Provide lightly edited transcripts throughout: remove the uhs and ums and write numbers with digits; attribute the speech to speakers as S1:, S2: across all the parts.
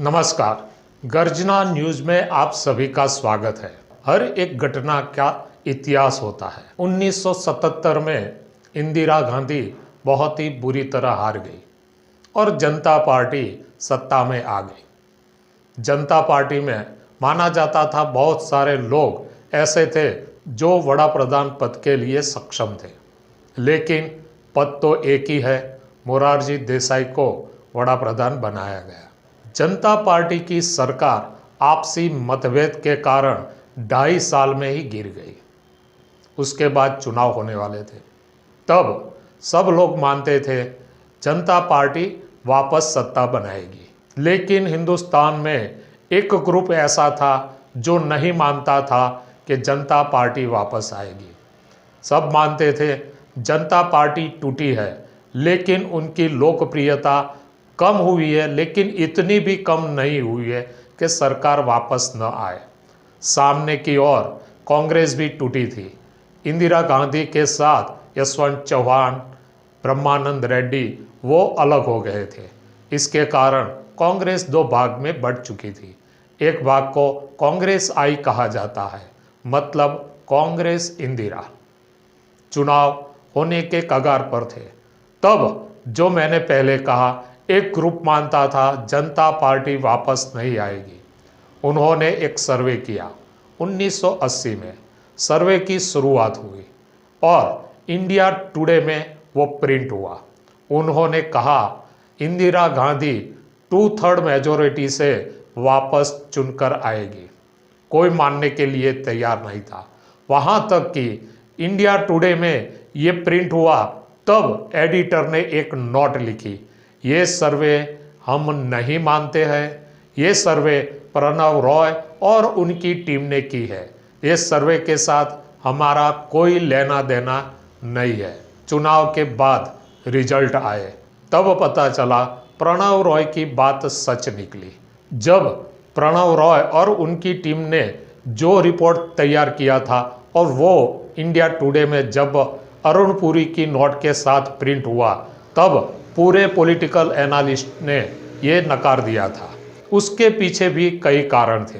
S1: नमस्कार। गर्जना न्यूज में आप सभी का स्वागत है। हर एक घटना का इतिहास होता है। 1977 में इंदिरा गांधी बहुत ही बुरी तरह हार गई और जनता पार्टी सत्ता में आ गई। जनता पार्टी में माना जाता था बहुत सारे लोग ऐसे थे जो वड़ा प्रधान पद के लिए सक्षम थे, लेकिन पद तो एक ही है, मोरारजी देसाई को वड़ा प्रधान बनाया गया। जनता पार्टी की सरकार आपसी मतभेद के कारण 2.5 साल में ही गिर गई। उसके बाद चुनाव होने वाले थे। तब सब लोग मानते थे जनता पार्टी वापस सत्ता बनाएगी, लेकिन हिंदुस्तान में एक ग्रुप ऐसा था जो नहीं मानता था कि जनता पार्टी वापस आएगी। सब मानते थे जनता पार्टी टूटी है, लेकिन उनकी लोकप्रियता कम हुई है, लेकिन इतनी भी कम नहीं हुई है कि सरकार वापस न आए। सामने की ओर कांग्रेस भी टूटी थी। इंदिरा गांधी के साथ यशवंत चौहान, ब्रह्मानंद रेड्डी वो अलग हो गए थे। इसके कारण कांग्रेस 2 भाग में बढ़ चुकी थी। एक भाग को कांग्रेस आई कहा जाता है, मतलब कांग्रेस इंदिरा। चुनाव होने के कगार पर थे। तब जो मैंने पहले कहा, एक ग्रुप मानता था जनता पार्टी वापस नहीं आएगी। उन्होंने एक सर्वे किया 1980 में। सर्वे की शुरुआत हुई और इंडिया टुडे में वो प्रिंट हुआ। उन्होंने कहा इंदिरा गांधी 2/3 मेजोरिटी से वापस चुनकर आएगी। कोई मानने के लिए तैयार नहीं था। वहाँ तक कि इंडिया टुडे में ये प्रिंट हुआ, तब एडिटर ने एक नोट लिखी, ये सर्वे हम नहीं मानते हैं। ये सर्वे प्रणव रॉय और उनकी टीम ने की है। इस सर्वे के साथ हमारा कोई लेना देना नहीं है। चुनाव के बाद रिजल्ट आए, तब पता चला प्रणव रॉय की बात सच निकली। जब प्रणव रॉय और उनकी टीम ने जो रिपोर्ट तैयार किया था और वो इंडिया टुडे में जब अरुण पुरी की नोट के साथ प्रिंट हुआ, तब पूरे पॉलिटिकल एनालिस्ट ने ये नकार दिया था। उसके पीछे भी कई कारण थे।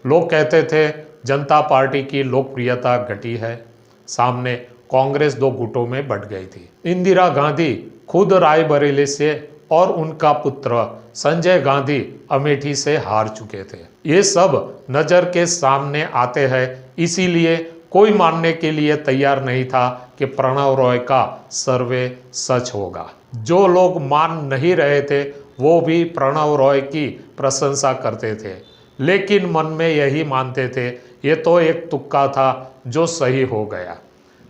S1: लोग कहते थे जनता पार्टी की लोकप्रियता घटी है। सामने कांग्रेस 2 गुटों में बंट गई थी। इंदिरा गांधी खुद रायबरेली से और उनका पुत्र संजय गांधी अमेठी से हार चुके थे। ये सब नज़र के सामने आते हैं, इसीलिए कोई मानने के लिए तैयार नहीं था कि प्रणव रॉय का सर्वे सच होगा। जो लोग मान नहीं रहे थे वो भी प्रणव रॉय की प्रशंसा करते थे, लेकिन मन में यही मानते थे ये तो एक तुक्का था जो सही हो गया।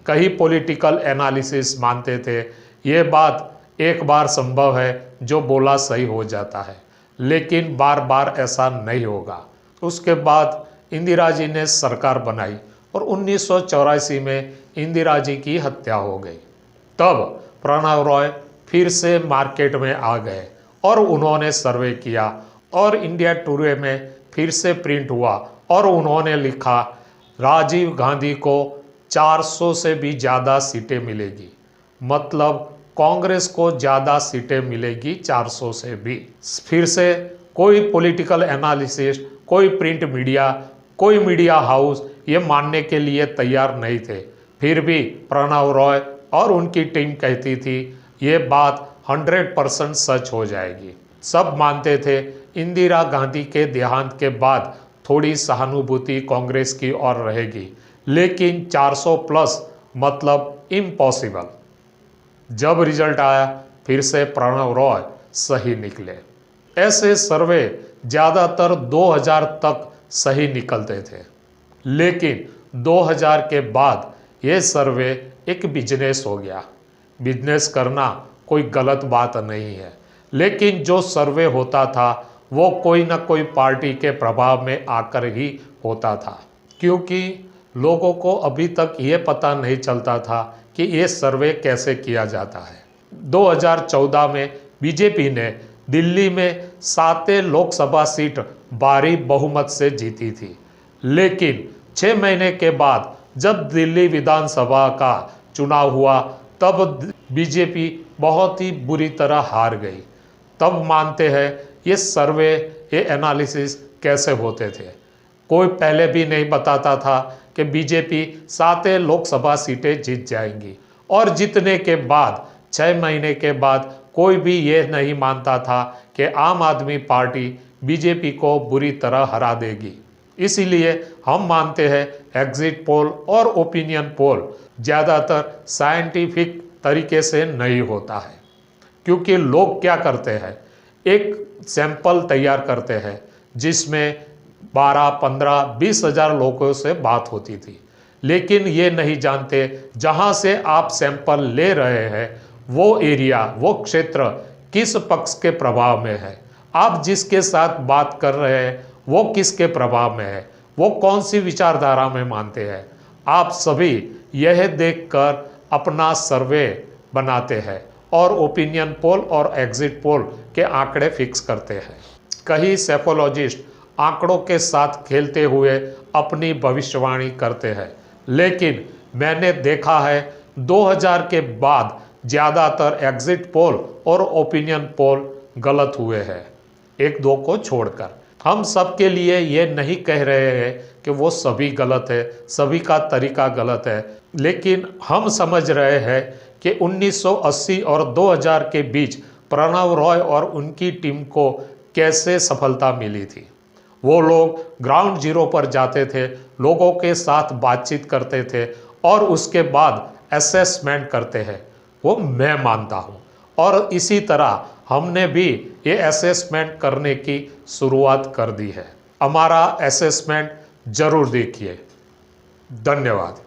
S1: कई पॉलिटिकल एनालिसिस मानते थे ये बात एक बार संभव है, जो बोला सही हो जाता है, लेकिन बार बार ऐसा नहीं होगा। उसके बाद इंदिरा जी ने सरकार बनाई और 1984 में इंदिरा जी की हत्या हो गई। तब प्रणव रॉय फिर से मार्केट में आ गए और उन्होंने सर्वे किया और इंडिया टुडे में फिर से प्रिंट हुआ और उन्होंने लिखा राजीव गांधी को 400 से भी ज़्यादा सीटें मिलेगी, मतलब कांग्रेस को ज़्यादा सीटें मिलेगी 400 से भी। फिर से कोई पॉलिटिकल एनालिसिस, कोई प्रिंट मीडिया, कोई मीडिया हाउस ये मानने के लिए तैयार नहीं थे। फिर भी प्रणव रॉय और उनकी टीम कहती थी ये बात 100% सच हो जाएगी। सब मानते थे इंदिरा गांधी के देहांत के बाद थोड़ी सहानुभूति कांग्रेस की ओर रहेगी, लेकिन 400 प्लस मतलब इम्पॉसिबल। जब रिजल्ट आया फिर से प्रणव रॉय सही निकले। ऐसे सर्वे ज़्यादातर 2000 तक सही निकलते थे, लेकिन 2000 के बाद ये सर्वे एक बिजनेस हो गया। बिजनेस करना कोई गलत बात नहीं है, लेकिन जो सर्वे होता था वो कोई ना कोई पार्टी के प्रभाव में आकर ही होता था, क्योंकि लोगों को अभी तक ये पता नहीं चलता था कि ये सर्वे कैसे किया जाता है। 2014 में बीजेपी ने दिल्ली में 7 लोकसभा सीट भारी बहुमत से जीती थी, लेकिन 6 महीने के बाद जब दिल्ली विधानसभा का चुनाव हुआ तब बीजेपी बहुत ही बुरी तरह हार गई। तब मानते हैं ये सर्वे ये एनालिसिस कैसे होते थे। कोई पहले भी नहीं बताता था कि बीजेपी 7 लोकसभा सीटें जीत जाएंगी, और जीतने के बाद 6 महीने के बाद कोई भी ये नहीं मानता था कि आम आदमी पार्टी बीजेपी को बुरी तरह हरा देगी। इसीलिए हम मानते हैं एग्जिट पोल और ओपिनियन पोल ज़्यादातर साइंटिफिक तरीके से नहीं होता है, क्योंकि लोग क्या करते हैं, एक सैंपल तैयार करते हैं जिसमें 12, 15, 20 हज़ार लोगों से बात होती थी, लेकिन ये नहीं जानते जहाँ से आप सैंपल ले रहे हैं वो एरिया, वो क्षेत्र किस पक्ष के प्रभाव में है, आप जिसके साथ बात कर रहे हैं वो किसके प्रभाव में है, वो कौन सी विचारधारा में मानते हैं। आप सभी यह देखकर अपना सर्वे बनाते हैं और ओपिनियन पोल और एग्जिट पोल के आंकड़े फिक्स करते हैं। कई सेफोलॉजिस्ट आंकड़ों के साथ खेलते हुए अपनी भविष्यवाणी करते हैं, लेकिन मैंने देखा है 2000 के बाद ज़्यादातर एग्जिट पोल और ओपिनियन पोल गलत हुए हैं, एक दो को छोड़कर। हम सब के लिए ये नहीं कह रहे हैं कि वो सभी गलत है, सभी का तरीका गलत है, लेकिन हम समझ रहे हैं कि 1980 और 2000 के बीच प्रणव रॉय और उनकी टीम को कैसे सफलता मिली थी। वो लोग ग्राउंड जीरो पर जाते थे, लोगों के साथ बातचीत करते थे और उसके बाद असेसमेंट करते हैं। वो मैं मानता हूँ, और इसी तरह हमने भी ये असेसमेंट करने की शुरुआत कर दी है। हमारा असेसमेंट जरूर देखिए। धन्यवाद।